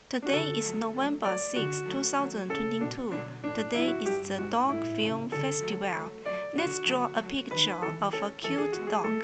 Today is November 6, 2022. Today is the Dog Film Festival. Let's draw a picture of a cute dog.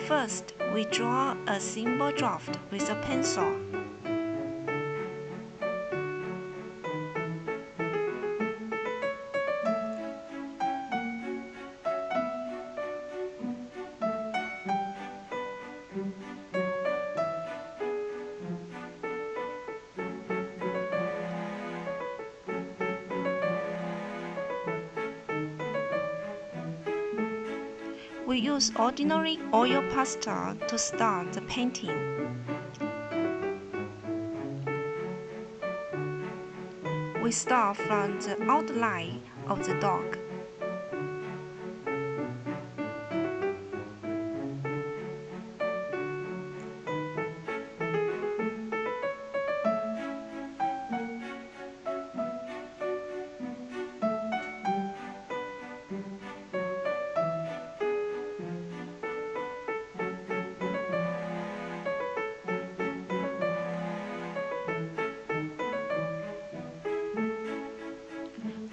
First, we draw a simple draft with a pencil. We use ordinary oil pastel to start the painting. We start from the outline of the dog.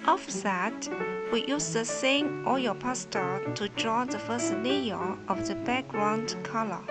Offset, we use the same oil pastel to draw the first layer of the background color.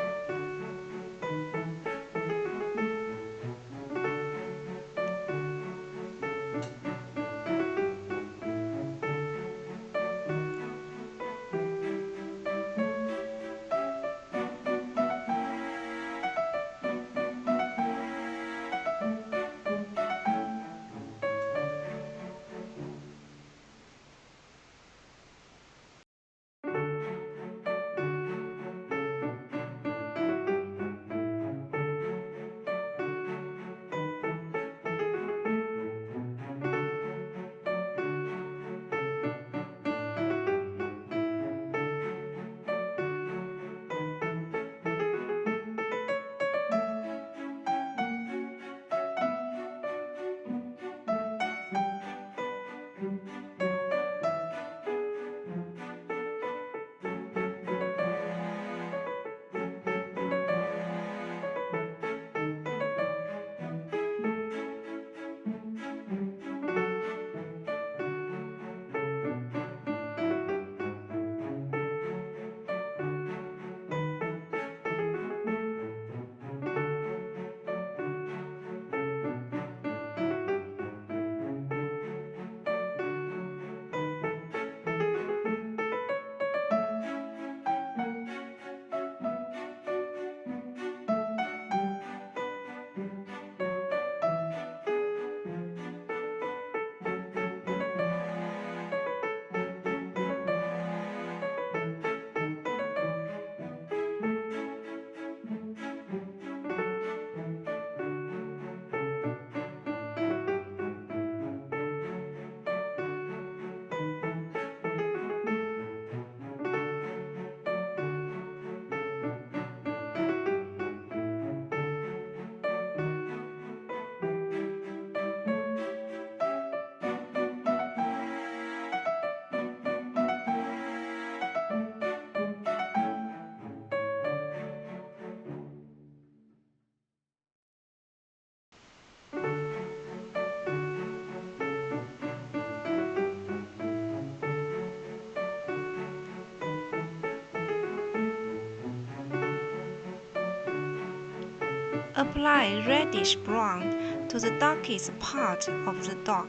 Apply reddish brown to the darkest part of the dog.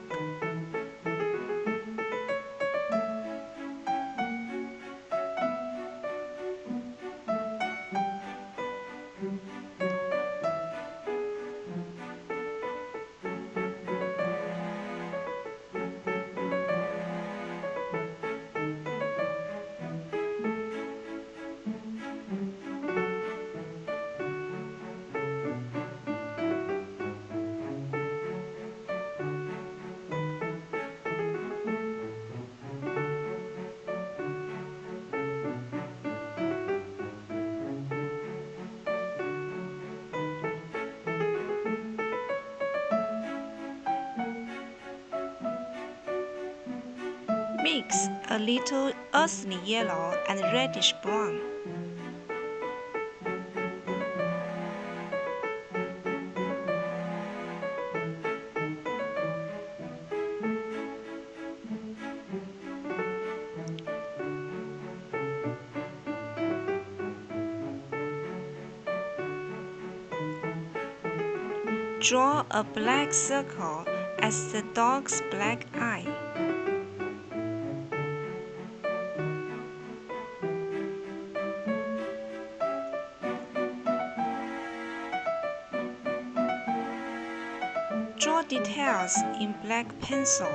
Mix a little earthy yellow and reddish brown. Draw a black circle as the dog's black eye. Draw details in black pencil.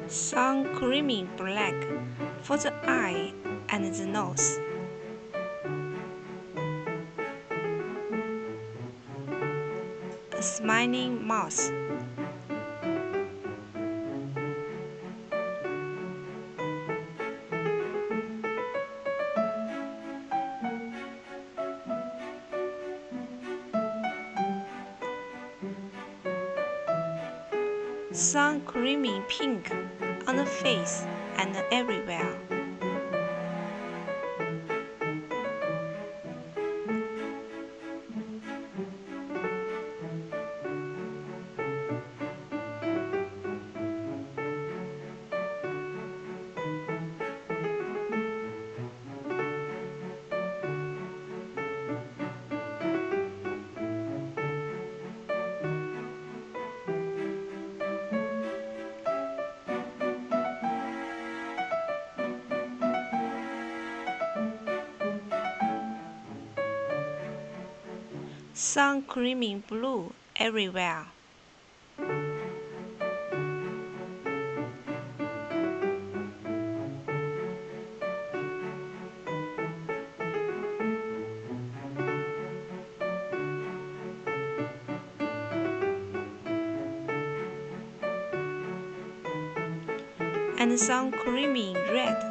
Some creamy black for the eye and the nose. A smiling mouth. Some creamy pink on the face and everywhere. Sun creaming blue everywhere. And some creamy red.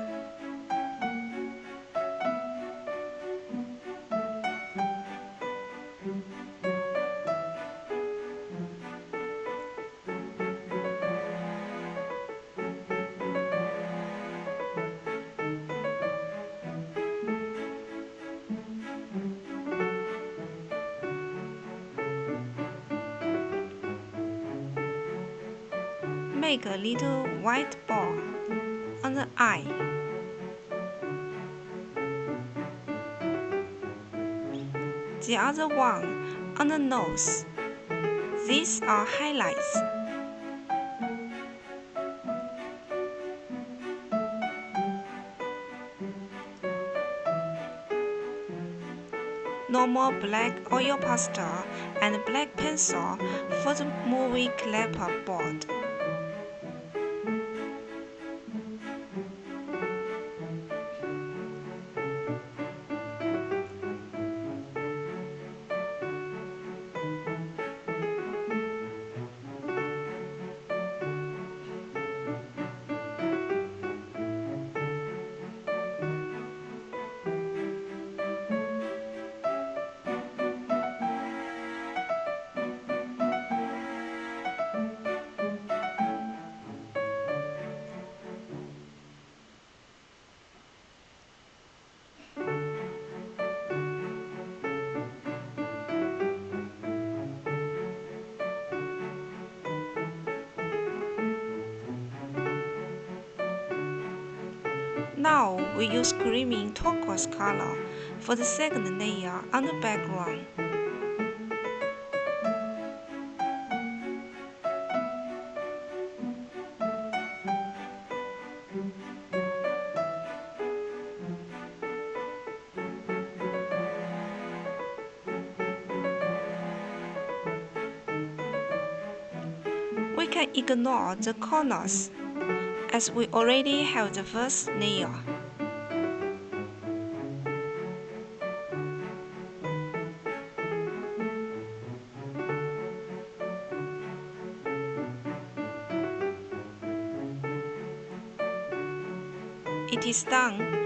Make a little white ball on the eye. The other one on the nose. These are highlights. Normal black oil pastel and black pencil for the movie clapperboard. Now we use creamy turquoise color for the second layer on the background. We can ignore the corners, as we already have the first layer. It is done.